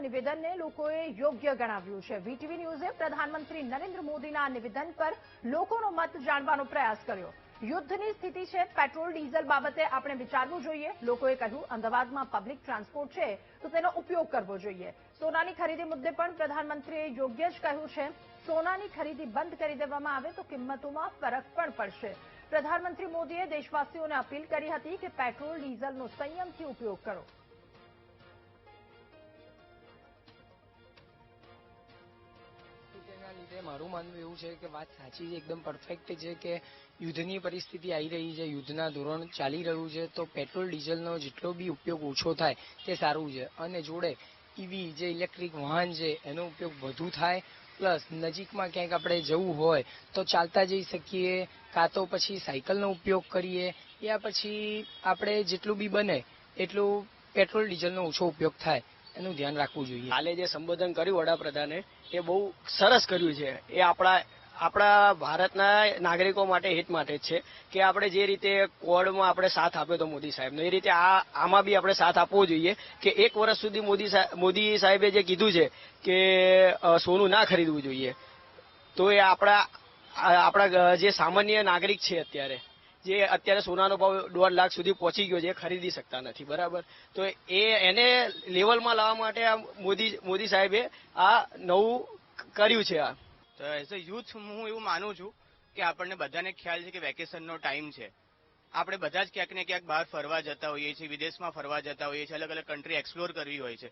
નિવેદનને લોકોએ યોગ્ય ગણાવ્યું છે। વીટીવી ન્યૂઝે પ્રધાનમંત્રી નરેન્દ્ર મોદીના નિવેદન પર લોકોનો મત જાણવાનો પ્રયાસ કર્યો। યુદ્ધની સ્થિતિ છે, પેટ્રોલ ડીઝલ બાબતે આપણે વિચારવું જોઈએ। લોકોએ કહ્યું, અમદાવાદમાં પબ્લિક ટ્રાન્સપોર્ટ છે તો તેનો ઉપયોગ કરવો જોઈએ। સોનાની ખરીદી મુદ્દે પણ પ્રધાનમંત્રીએ યોગ્ય જ કહ્યું છે। સોનાની ખરીદી બંધ કરી દેવામાં આવે તો કિંમતોમાં ફરક પણ પડશે। પ્રધાનમંત્રી મોદીએ દેશવાસીઓને અપીલ કરી હતી કે પેટ્રોલ ડીઝલનો સંયમથી ઉપયોગ કરો। તેના લીધે મારું માનવું એવું છે કે વાત સાચી છે, એકદમ પરફેક્ટ છે કે યુદ્ધની પરિસ્થિતિ આવી રહી છે, યુદ્ધના ધોરણ ચાલી રહ્યું છે, તો પેટ્રોલ ડીઝલનો જેટલો બી ઉપયોગ ઓછો થાય તે સારું છે। અને જોડે ઈવી જે ઇલેક્ટ્રિક વાહન છે એનો ઉપયોગ વધુ થાય, પ્લસ નજીકમાં ક્યાંક આપણે જવું હોય તો ચાલતા જઈ શકીએ, કાં તો પછી સાયકલનો ઉપયોગ કરીએ, યા પછી આપણે જેટલું બી બને એટલું પેટ્રોલ ડીઝલનો ઓછો ઉપયોગ થાય એનું ધ્યાન રાખવું જોઈએ। હાલે જે સંબોધન કર્યું વડાપ્રધાને એ બહુ સરસ કર્યું છે। એ આપણા ભારતના નાગરિકો માટે હિત માટે જ છે કે આપણે જે રીતે કોવિડમાં આપણે સાથ આપ્યો હતો મોદી સાહેબનો, એ રીતે આમાં બી આપણે સાથ આપવો જોઈએ કે 1 વર્ષ સુધી મોદી સાહેબે જે કીધું છે કે સોનું ના ખરીદવું જોઈએ, તો એ આપણા જે સામાન્ય નાગરિક છે અત્યારે સોનાનો ભાવ 1.5 લાખ સુધી પહોંચી ગયો છે, એ ખરીદી શકતા નથી, બરાબર। તો એને લેવલમાં લાવવા માટે આ મોદી સાહેબે આ નવું કર્યું છે। આ તો એઝ અ યુથ હું એવું માનું છું કે આપણને બધાને ખ્યાલ છે કે વેકેશનનો ટાઈમ છે, આપણે બધા જ ક્યાંક ને ક્યાંક બહાર ફરવા જતા હોઈએ છીએ, વિદેશમાં ફરવા જતા હોઈએ છીએ, અલગ અલગ કન્ટ્રી એક્સપ્લોર કરવી હોય છે।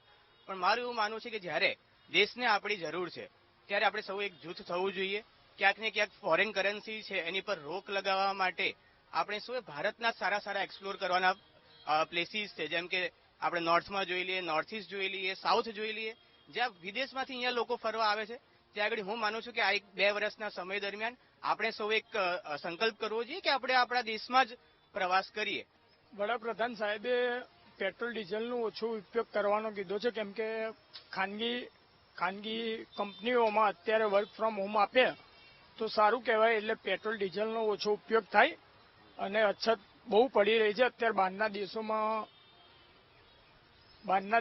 પણ મારું એવું માનવું છે કે જ્યારે દેશને આપણી જરૂર છે ત્યારે આપણે સૌ એક જૂથ થવું જોઈએ। ક્યાંક ને ક્યાંક ફોરેન કરન્સી છે એની પર રોક લગાવવા માટે આપણે સૌએ ભારતના સારા એક્સપ્લોર કરવાના પ્લેસીસ છે, જેમ કે આપણે નોર્થમાં જોઈ લઈએ, નોર્થ ઇસ્ટ જોઈ લઈએ, સાઉથ જોઈ લઈએ, જ્યાં વિદેશમાંથી અહીંયા લોકો ફરવા આવે છે। ત્યાં આગળ હું માનું છું કે આ 1-2 વર્ષના સમય દરમિયાન આપણે સૌ એક સંકલ્પ કરવો જોઈએ કે આપણે આપણા દેશમાં જ પ્રવાસ કરીએ। વડાપ્રધાન સાહેબે પેટ્રોલ ડીઝલનો ઓછો ઉપયોગ કરવાનો કીધો છે, કેમ કે ખાનગી કંપનીઓમાં અત્યારે વર્ક ફ્રોમ હોમ આપે તો સારું કહેવાય। એટલે પેટ્રોલ ડીઝલનો ઓછો ઉપયોગ થાય અને અછત બહુ પડી રહી છે। અત્યારે બહારના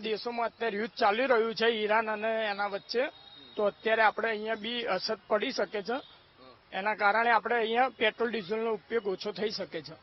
દેશોમાં અત્યારે યુદ્ધ ચાલી રહ્યું છે ઈરાન અને એના વચ્ચે, તો અત્યારે આપણે અહીંયા બી અછત પડી શકે છે। એના કારણે આપણે અહીંયા પેટ્રોલ ડીઝલનો ઉપયોગ ઓછો થઈ શકે છે।